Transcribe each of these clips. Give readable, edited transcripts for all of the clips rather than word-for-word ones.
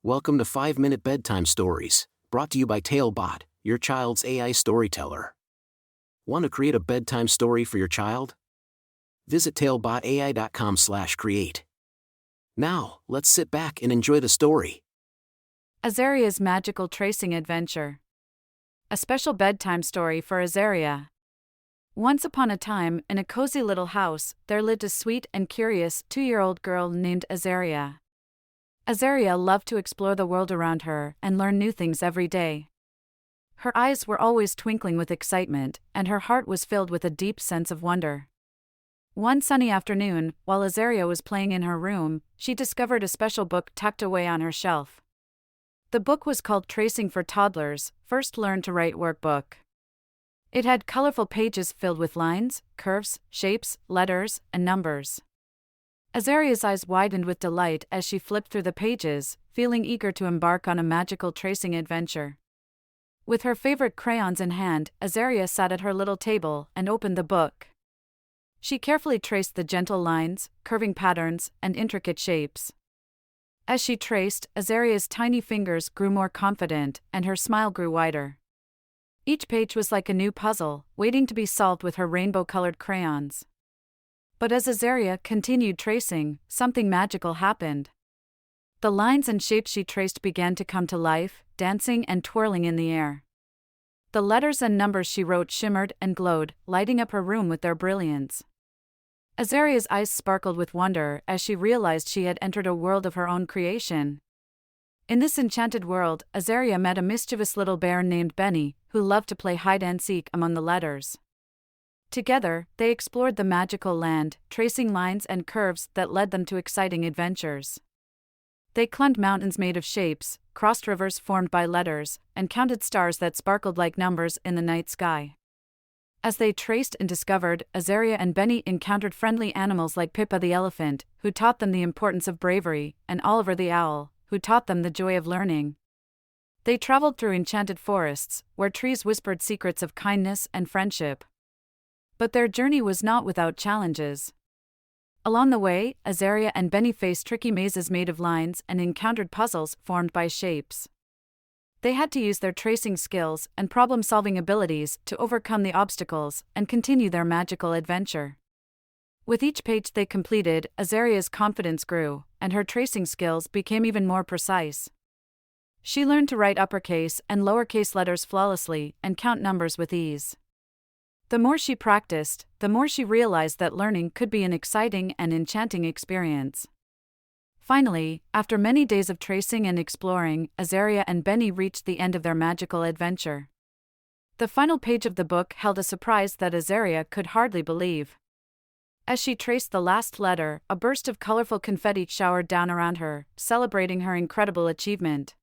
Welcome to 5-Minute Bedtime Stories, brought to you by TaleBot, your child's AI storyteller. Want to create a bedtime story for your child? Visit talebotai.com/create. Now, let's sit back and enjoy the story. Azaria's Magical Tracing Adventure. A special bedtime story for Azaria. Once upon a time, in a cozy little house, there lived a sweet and curious 2-year-old girl named Azaria. Azaria loved to explore the world around her and learn new things every day. Her eyes were always twinkling with excitement, and her heart was filled with a deep sense of wonder. One sunny afternoon, while Azaria was playing in her room, she discovered a special book tucked away on her shelf. The book was called Tracing for Toddlers, First Learn to Write Workbook. It had colorful pages filled with lines, curves, shapes, letters, and numbers. Azaria's eyes widened with delight as she flipped through the pages, feeling eager to embark on a magical tracing adventure. With her favorite crayons in hand, Azaria sat at her little table and opened the book. She carefully traced the gentle lines, curving patterns, and intricate shapes. As she traced, Azaria's tiny fingers grew more confident, and her smile grew wider. Each page was like a new puzzle, waiting to be solved with her rainbow-colored crayons. But as Azaria continued tracing, something magical happened. The lines and shapes she traced began to come to life, dancing and twirling in the air. The letters and numbers she wrote shimmered and glowed, lighting up her room with their brilliance. Azaria's eyes sparkled with wonder as she realized she had entered a world of her own creation. In this enchanted world, Azaria met a mischievous little bear named Benny, who loved to play hide-and-seek among the letters. Together, they explored the magical land, tracing lines and curves that led them to exciting adventures. They climbed mountains made of shapes, crossed rivers formed by letters, and counted stars that sparkled like numbers in the night sky. As they traced and discovered, Azaria and Benny encountered friendly animals like Pippa the elephant, who taught them the importance of bravery, and Oliver the owl, who taught them the joy of learning. They traveled through enchanted forests, where trees whispered secrets of kindness and friendship. But their journey was not without challenges. Along the way, Azaria and Benny faced tricky mazes made of lines and encountered puzzles formed by shapes. They had to use their tracing skills and problem-solving abilities to overcome the obstacles and continue their magical adventure. With each page they completed, Azaria's confidence grew, and her tracing skills became even more precise. She learned to write uppercase and lowercase letters flawlessly and count numbers with ease. The more she practiced, the more she realized that learning could be an exciting and enchanting experience. Finally, after many days of tracing and exploring, Azaria and Benny reached the end of their magical adventure. The final page of the book held a surprise that Azaria could hardly believe. As she traced the last letter, a burst of colorful confetti showered down around her, celebrating her incredible achievement.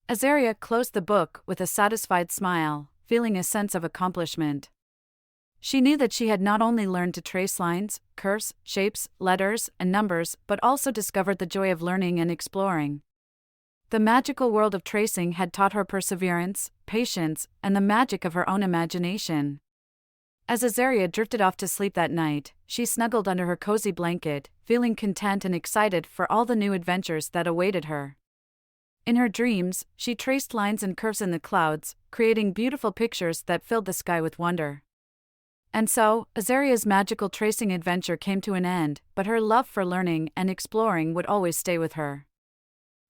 Azaria closed the book with a satisfied smile, feeling a sense of accomplishment. She knew that she had not only learned to trace lines, curves, shapes, letters, and numbers, but also discovered the joy of learning and exploring. The magical world of tracing had taught her perseverance, patience, and the magic of her own imagination. As Azaria drifted off to sleep that night, she snuggled under her cozy blanket, feeling content and excited for all the new adventures that awaited her. In her dreams, she traced lines and curves in the clouds, creating beautiful pictures that filled the sky with wonder. And so, Azaria's magical tracing adventure came to an end, but her love for learning and exploring would always stay with her.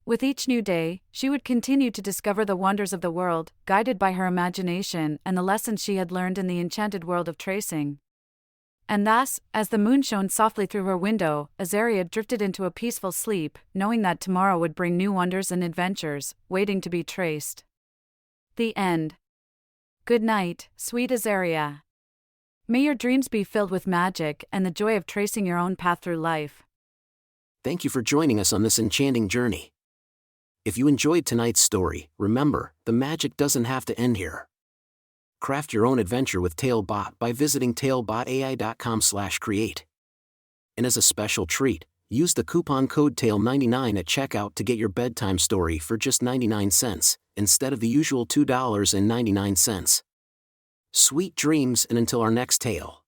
With each new day, she would continue to discover the wonders of the world, guided by her imagination and the lessons she had learned in the enchanted world of tracing. And thus, as the moon shone softly through her window, Azaria drifted into a peaceful sleep, knowing that tomorrow would bring new wonders and adventures, waiting to be traced. The end. Good night, sweet Azaria. May your dreams be filled with magic and the joy of tracing your own path through life. Thank you for joining us on this enchanting journey. If you enjoyed tonight's story, remember, the magic doesn't have to end here. Craft your own adventure with TaleBot by visiting talebotai.com/create. And as a special treat, use the coupon code TALE99 at checkout to get your bedtime story for just 99 cents, instead of the usual $2.99. Sweet dreams, and until our next tale.